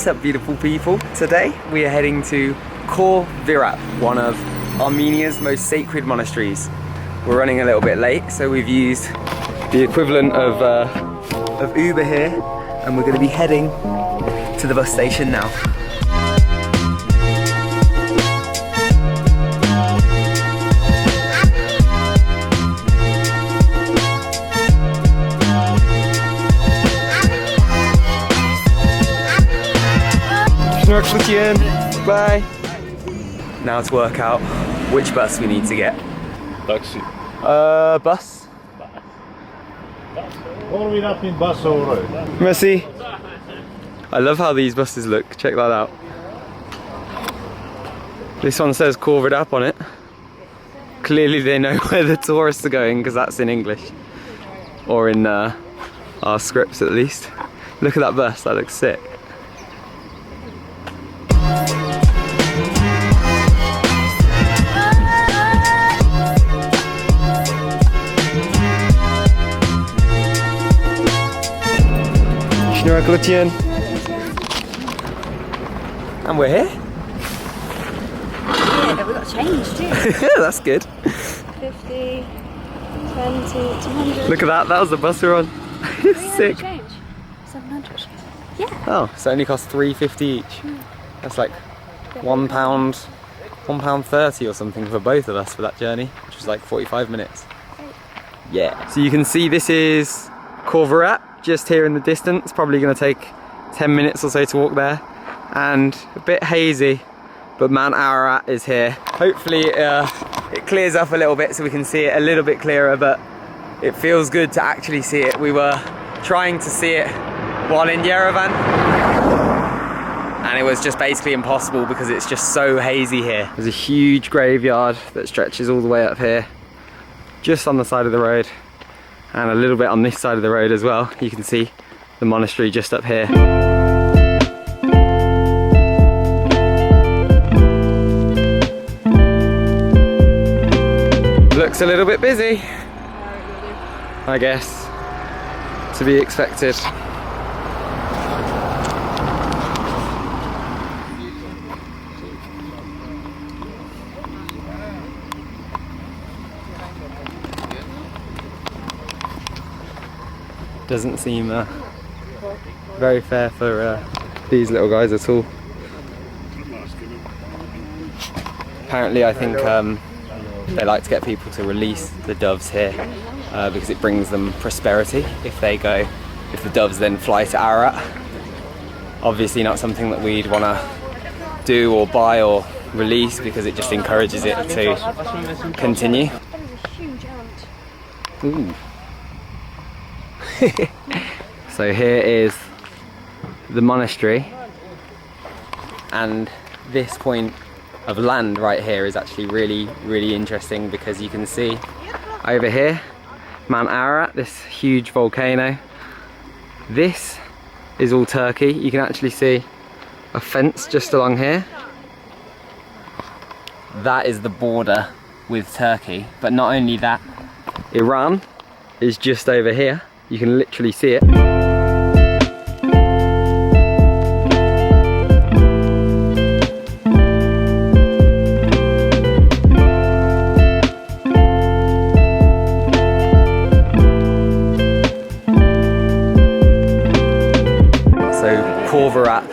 What's up, beautiful people? Today we are heading to Khor Virap, one of Armenia's most sacred monasteries. We're running a little bit late, so we've used the equivalent of Uber here, and we're going to be heading to the bus station now. Bye. Now to work out which bus we need to get. Taxi. Bus. Bus. Merci. I love how these buses look. Check that out. This one says Khor Virap on it. Clearly they know where the tourists are going because that's in English. Or in our scripts at least. Look at that bus, that looks sick. And we're here. Yeah, we got change too. That's good. 50, 20, 200. Look at that, that was the bus we're on. Sick. Change. 700. Yeah. Oh, so it only costs $3.50 each. That's like £1.30 or something for both of us for that journey, which was like 45 minutes. Yeah. So you can see this is Khor Virap, just here in the distance. Probably going to take 10 minutes or so to walk there. And a bit hazy, but Mount Ararat is here. Hopefully it clears up a little bit so we can see it a little bit clearer, but it feels good to actually see it. We were trying to see it while in Yerevan, and it was just basically impossible because it's just so hazy here. There's a huge graveyard that stretches all the way up here, just on the side of the road, and a little bit on this side of the road as well. You can see the monastery just up here. Looks a little bit busy, I guess, to be expected. Doesn't seem very fair for these little guys at all. Apparently, I think they like to get people to release the doves here because it brings them prosperity if the doves then fly to Ararat. Obviously not something that we'd want to do or buy or release because it just encourages it to continue. That is a huge ant. Ooh. So here is the monastery, and this point of land right here is actually really interesting because you can see over here Mount Ararat, this huge volcano. This is all Turkey. You can actually see a fence just along here. That is the border with Turkey, but not only that, Iran is just over here. You can literally see it. Khor Virap,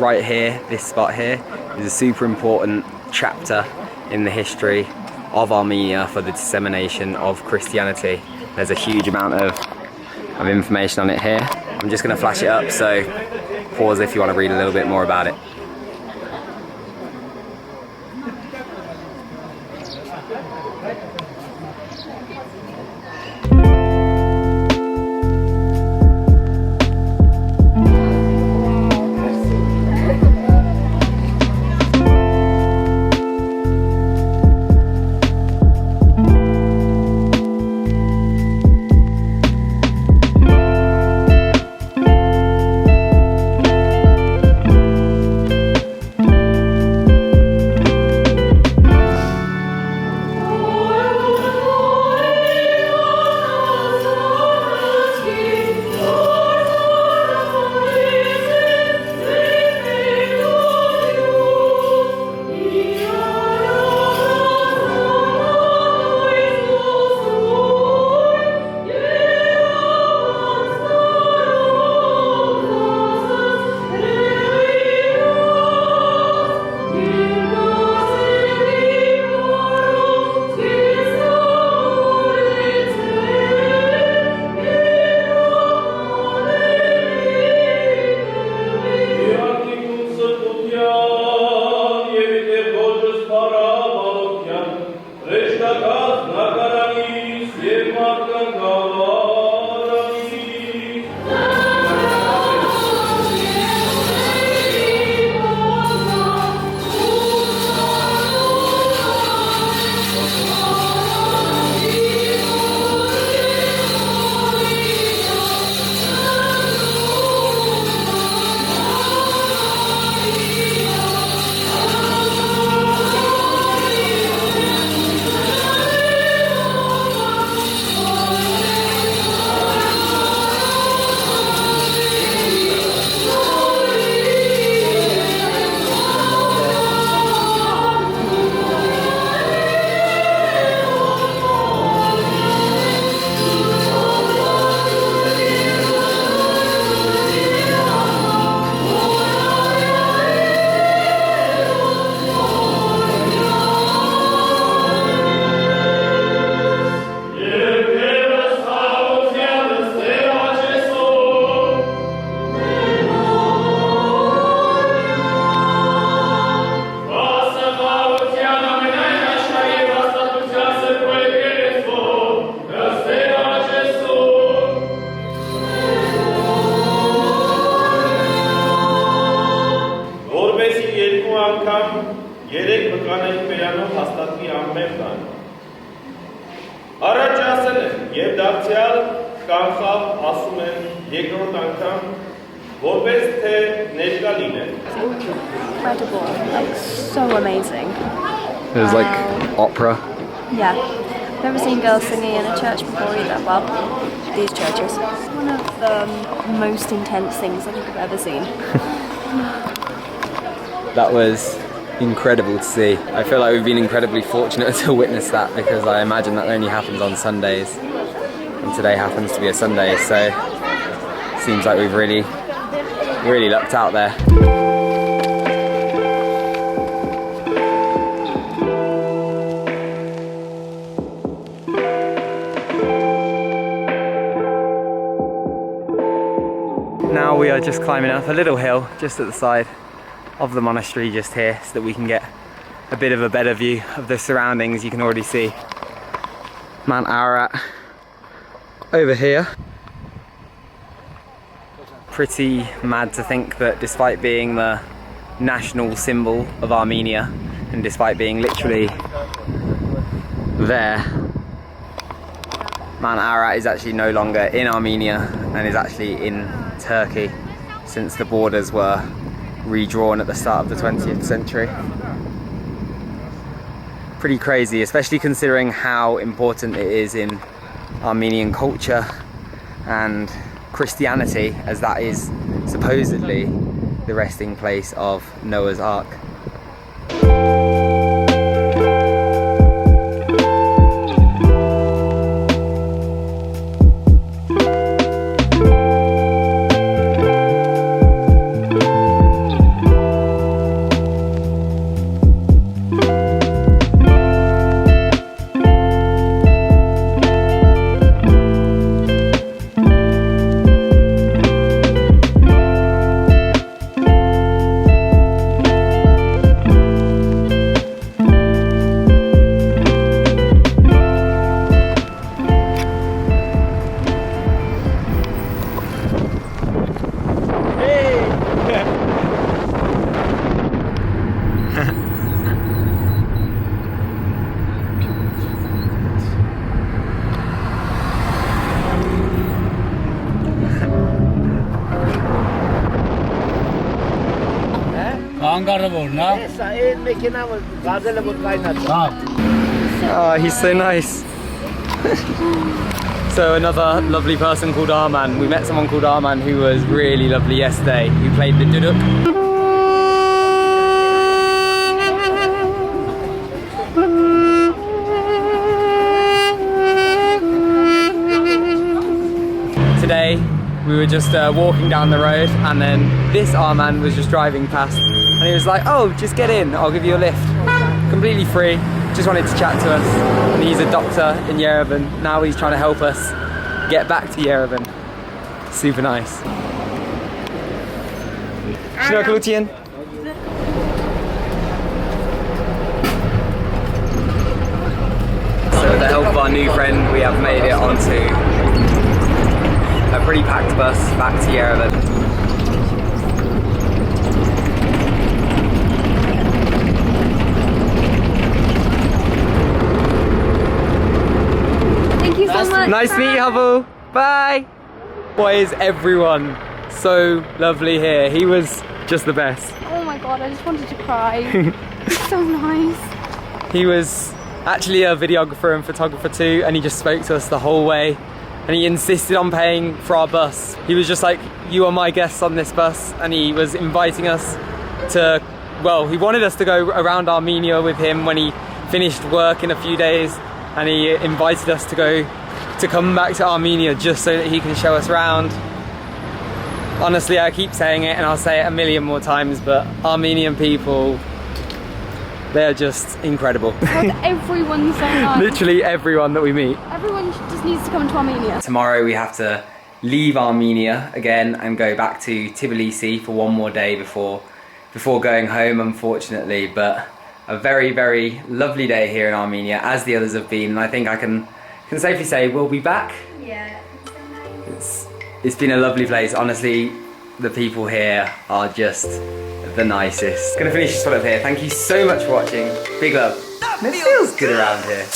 right here, this spot here, is a super important chapter in the history of Armenia for the dissemination of Christianity. There's a huge amount of information on it here. I'm just going to flash it up, so pause if you want to read a little bit more about it. Incredible, like so amazing. It was like opera. Yeah. I've never seen girls singing in a church before either. Well, these churches. One of the most intense things I think I've ever seen. That was incredible to see. I feel like we've been incredibly fortunate to witness that, because I imagine that only happens on Sundays. And today happens to be a Sunday, so it seems like we've really lucked out there. Now we are just climbing up a little hill just at the side of the monastery just here, so that we can get a bit of a better view of the surroundings. You can already see Mount Ararat over here. Pretty mad to think that despite being the national symbol of Armenia, and despite being literally there, Mount Ararat is actually no longer in Armenia and is actually in Turkey, since the borders were redrawn at the start of the 20th century. Pretty crazy, especially considering how important it is in Armenian culture and Christianity, as that is supposedly the resting place of Noah's Ark. Oh, he's so nice. So another lovely person called Arman. We met someone called Arman who was really lovely yesterday, who played the duduk. Today we were just walking down the road, and then this Arman was just driving past, and he was like, "Oh, just get in, I'll give you a lift." Completely free, just wanted to chat to us. And he's a doctor in Yerevan. Now he's trying to help us get back to Yerevan. Super nice. Schnorkelutien. So with the help of our our new friend, we have made it onto a pretty packed bus back to Yerevan. Thank you so much. Nice to meet you, Hovel. Bye. Why is everyone so lovely here? He was just the best. Oh my god, I just wanted to cry. It's so nice. He was actually a videographer and photographer too, and he just spoke to us the whole way, and he insisted on paying for our bus. He was just like, you are my guests on this bus, and he was inviting us to, well, he wanted us to go around Armenia with him when he finished work in a few days, and he invited us to come back to Armenia just so that he can show us around. Honestly, I keep saying it and I'll say it a million more times, but Armenian people, they're just incredible. Everyone's so nice. Literally everyone that we meet. Everyone just needs to come to Armenia. Tomorrow we have to leave Armenia again and go back to Tbilisi for one more day before going home, unfortunately. But a very, very lovely day here in Armenia, as the others have been, and I think I can safely say we'll be back. Yeah. It's been a lovely place. Honestly, the people here are just the nicest. Gonna finish this one up here. Thank you so much for watching. Big love. It feels good around here.